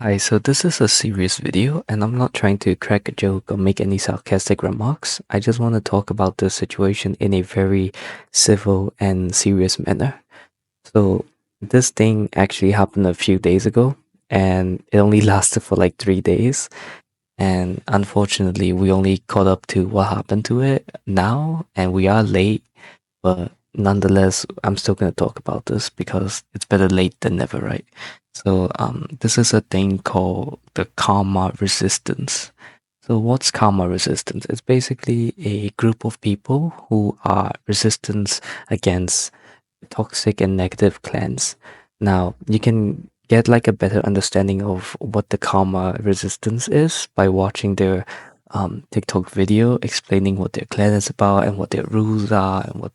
Hi, so this is a serious video, and I'm not trying to crack a joke or make any sarcastic remarks. I just want to talk about the situation in a very civil and serious manner. So, this thing actually happened a few days ago, and it only lasted for like 3 days. And unfortunately, we only caught up to what happened to it now, and we are late, but nonetheless, I'm still going to talk about this because it's better late than never, right? So, this is a thing called the karma resistance. So, what's karma resistance? It's basically a group of people who are resistance against toxic and negative clans. Now, you can get like a better understanding of what the karma resistance is by watching their TikTok video explaining what their clan is about and what their rules are and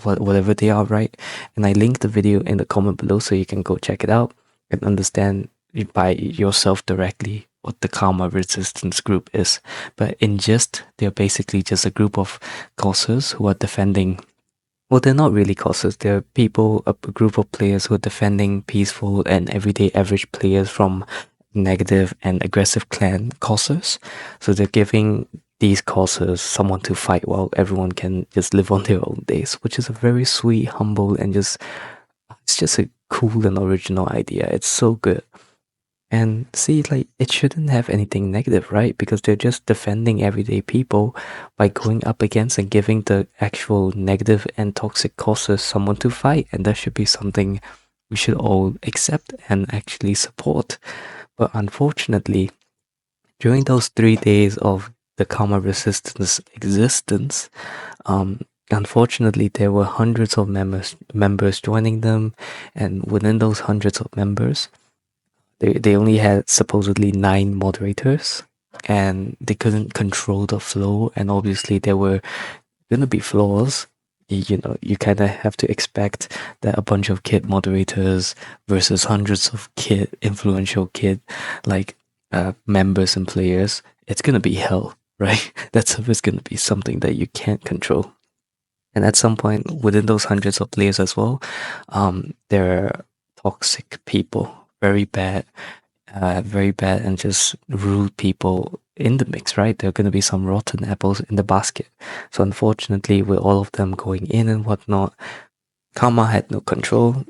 whatever they are, right? And I linked the video in the comment below so you can go check it out and understand by yourself directly what the karma resistance group is. But in gist, they're basically just a group of causers who are defending, well, they're not really causes. They're people, a group of players who are defending peaceful and everyday average players from negative and aggressive clan causes. So they're giving these causes someone to fight while everyone can just live on their own days, which is a very sweet, humble, and it's just a cool and original idea. It's so good. And see, like, it shouldn't have anything negative, right? Because they're just defending everyday people by going up against and giving the actual negative and toxic causes someone to fight. And that should be something we should all accept and actually support. But unfortunately, during those 3 days of the karma resistance existence, unfortunately, there were hundreds of members joining them, and within those hundreds of members, they only had supposedly 9 moderators, and they couldn't control the flow. And obviously, there were gonna be flaws. You know, you kind of have to expect that a bunch of kid moderators versus hundreds of kid influential kid like members and players. It's gonna be hell, right? That's always gonna be something that you can't control. And at some point within those hundreds of players as well, there are toxic people, very bad and just rude people in the mix, right? There are going to be some rotten apples in the basket. So unfortunately, with all of them going in and whatnot, Karma had no control.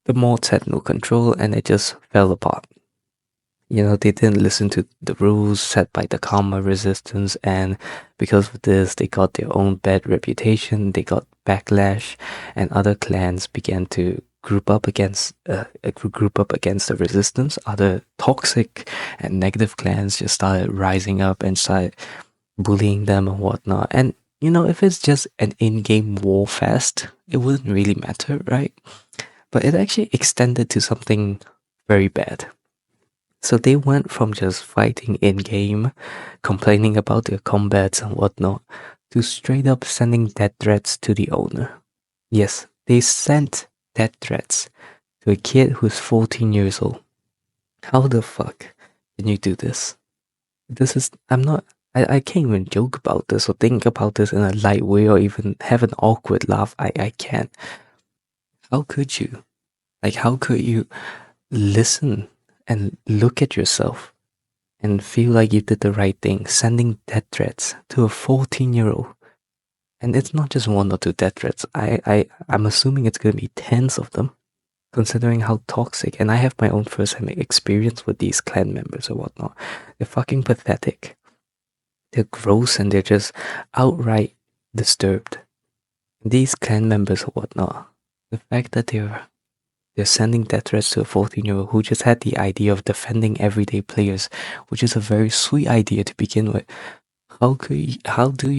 The mods had no control, and it just fell apart. You know, they didn't listen to the rules set by the Karma resistance, and because of this, they got their own bad reputation. They got backlash, and other clans began to group up against the resistance. Other toxic and negative clans just started rising up and started bullying them and whatnot. And you know, if it's just an in-game war fest, it wouldn't really matter, right? But it actually extended to something very bad. So they went from just fighting in-game, complaining about their combats and whatnot, to straight up sending death threats to the owner. Yes, they sent death threats to a kid who's 14 years old. How the fuck can you do this? I can't even joke about this or think about this in a light way or even have an awkward laugh. I can't. How could you? Like, how could you listen and look at yourself and feel like you did the right thing, sending death threats to a 14-year-old? And it's not just one or two death threats. I'm assuming it's gonna be tens of them, considering how toxic. And I have my own first-hand experience with these clan members or whatnot. They're fucking pathetic. They're gross and they're just outright disturbed. These clan members or whatnot, the fact that they're sending death threats to a 14-year-old who just had the idea of defending everyday players, which is a very sweet idea to begin with. How do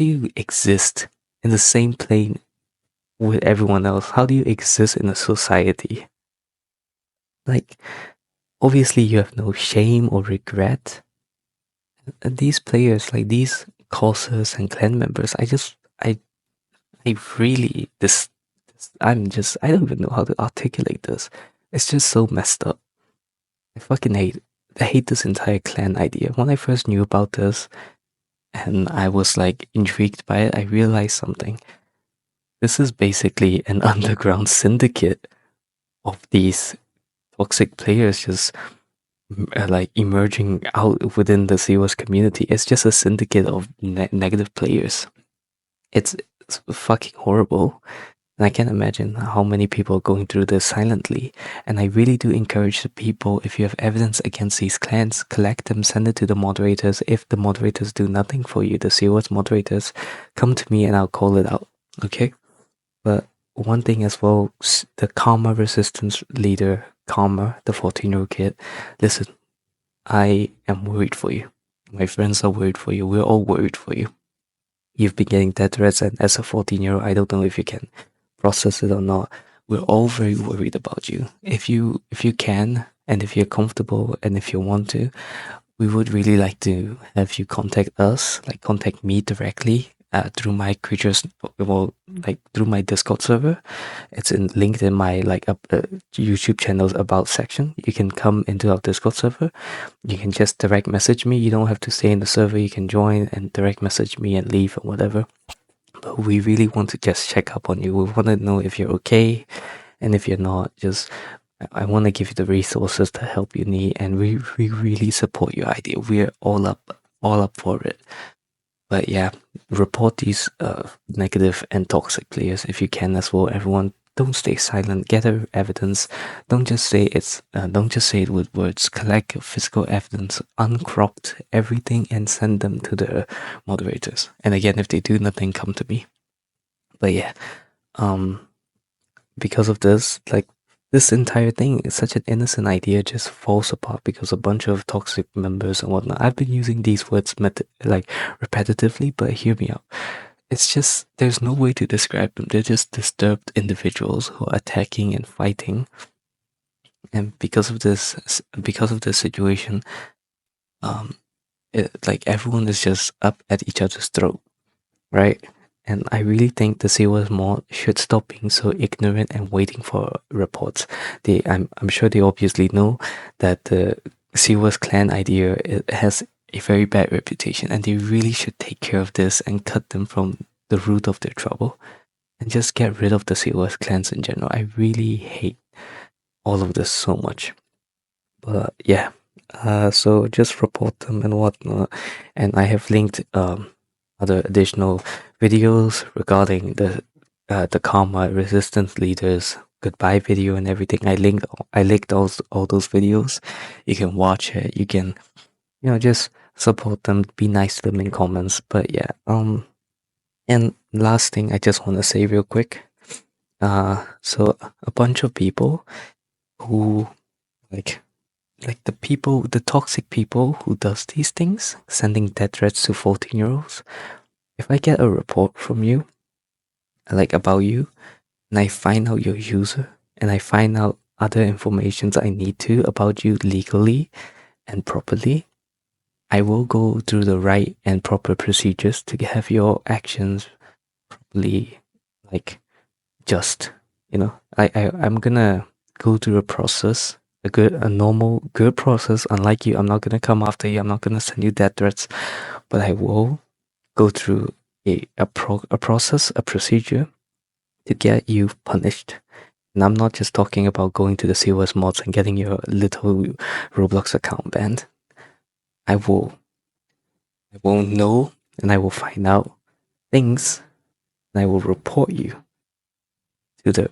you exist in the same plane with everyone else? How do you exist in a society? Like, obviously you have no shame or regret. And these players, like these causes and clan members, I really I don't even know how to articulate this. It's just so messed up. I hate this entire clan idea. When I first knew about this and I was like intrigued by it, I realized something. This is basically an underground syndicate of these toxic players just like emerging out within the COS community. It's just a syndicate of negative players. It's fucking horrible. And I can't imagine how many people are going through this silently. And I really do encourage the people, if you have evidence against these clans, collect them, send it to the moderators. If the moderators do nothing for you, the COS moderators, come to me and I'll call it out. Okay? But one thing as well, the Karma Resistance leader, Karma, the 14-year-old kid, listen, I am worried for you. My friends are worried for you. We're all worried for you. You've been getting death threats, and as a 14-year-old, I don't know if you can process it or not. We're all very worried about you. If you can, and if you're comfortable, and if you want to, we would really like to have you contact us, like contact me directly through my creatures, well, like through my Discord server. It's linked in my YouTube channel's about section. You can come into our Discord server. You can just direct message me. You don't have to stay in the server. You can join and direct message me and leave or whatever. But we really want to just check up on you. We want to know if you're okay, and if you're not, just I want to give you the resources to help you need, and we really support your idea. We're all up for it. But yeah, report these negative and toxic players if you can as well. Everyone, don't stay silent. Gather evidence. Don't just say it with words. Collect physical evidence, uncropped everything, and send them to the moderators. And again, if they do nothing, come to me. But yeah, because of this, like, this entire thing is such an innocent idea just falls apart because a bunch of toxic members and whatnot. I've been using these words repetitively, but hear me out. It's just, there's no way to describe them. They're just disturbed individuals who are attacking and fighting. And because of this situation, everyone is just up at each other's throat, right? And I really think the COS mod should stop being so ignorant and waiting for reports. I'm sure they obviously know that the COS clan idea has a very bad reputation, and they really should take care of this and cut them from the root of their trouble, and just get rid of the COS clans in general. I really hate all of this so much. But yeah, so just report them and whatnot. And I have linked other additional videos regarding the Karma Resistance leaders goodbye video and everything. I linked all those videos. You can watch it. You can, just support them, be nice to them in comments. But yeah, and last thing I just want to say real quick. So a bunch of people who the toxic people who does these things, sending death threats to 14-year-olds. If I get a report from you, about you, and I find out your user, and I find out other informations I need to about you legally and properly, I will go through the right and proper procedures to have your actions properly, just, I'm gonna go through a process, a normal, good process. Unlike you, I'm not gonna come after you. I'm not gonna send you death threats, but I will go through a process, a procedure to get you punished. And I'm not just talking about going to the COS mods and getting your little Roblox account banned. I will know, and I will find out things, and I will report you to the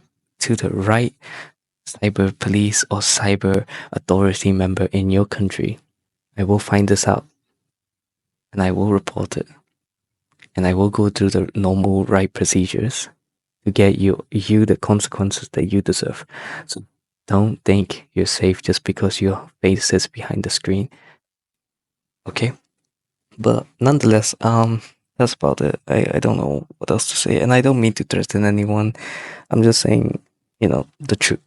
right cyber police or cyber authority member in your country. I will find this out, and I will report it, and I will go through the normal right procedures to get you the consequences that you deserve. So don't think you're safe just because your face is behind the screen. Okay? But nonetheless, that's about it. I don't know what else to say, and I don't mean to threaten anyone. I'm just saying, the truth.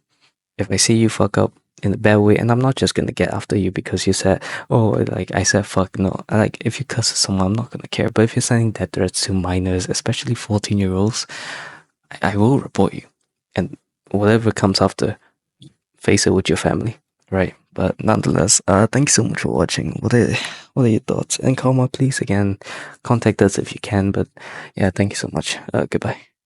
If I see you fuck up in a bad way, and I'm not just gonna get after you because you said, I said fuck, no. If you cuss at someone, I'm not gonna care. But if you're sending death threats to minors, especially 14-year-olds, I will report you. And whatever comes after, face it with your family, right? But nonetheless, thank you so much for watching. What are your thoughts? And Karma, please again contact us if you can. But yeah, thank you so much. Goodbye.